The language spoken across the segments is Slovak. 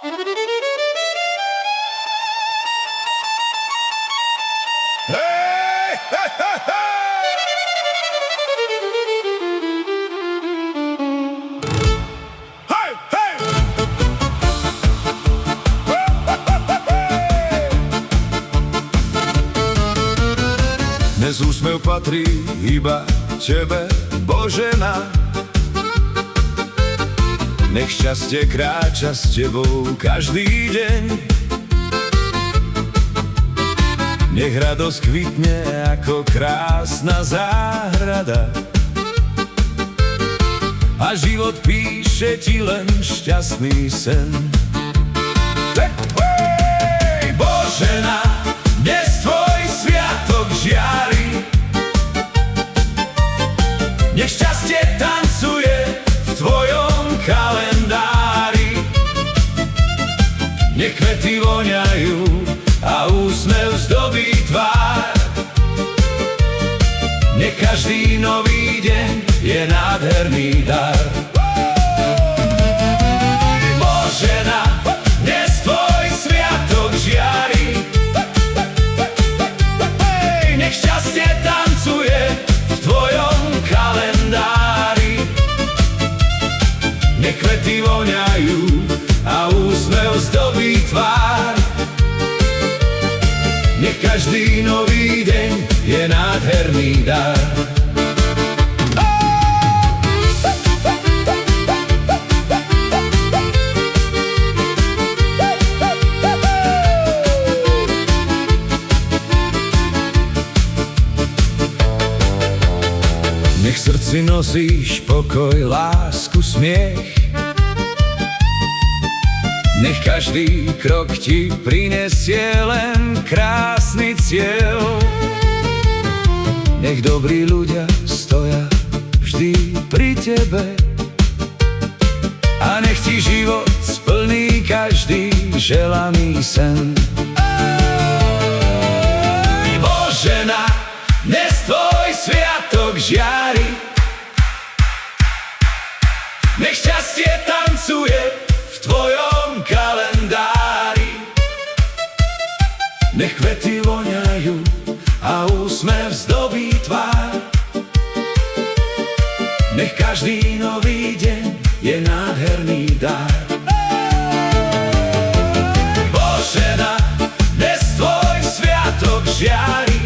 Hej, hej, hej, hej! Hej, hej! Dnes úsmev patrí iba tebe, Božena. Nech šťastie kráča s tebou každý deň. Nech radosť kvitne ako krásna záhrada a život píše ti len šťastný sen. Hej, Božena, dnes tvoj sviatok žiari. Nech šťastie tancuje v tvojom kalendári. Nech kvety voňajú a úsmev zdobí tvár. Nech každý nový deň je nádherný dar. Božena, dnes tvoj sviatok žiari. Nech šťastie tancuje v tvojom kalendári. Nech kvety voňajú a úsmev zdobí tvár. Nech každý nový deň je nádherný dar. Nech v srdci nosíš pokoj, lásku, smiech. Nech každý krok ti prinesie len krásny cieľ. Nech dobrí ľudia stoja vždy pri tebe a nech ti život splní každý želaný sen. Božena, dnes tvoj sviatok žiari. Nech šťastie tancuje v tvojom kalendári. Nech kvety voňajú a úsmev zdobí tvár. Nech každý nový deň je nádherný dar. Božena, dnes tvoj sviatok žiari.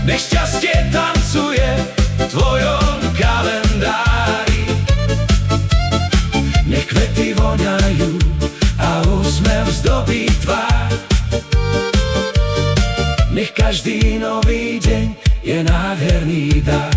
Nech šťastie tancuje v tvojom kalendári. Nech kvety voňajú a úsmev zdobí tvár. Nech každý nový deň je nádherný dar.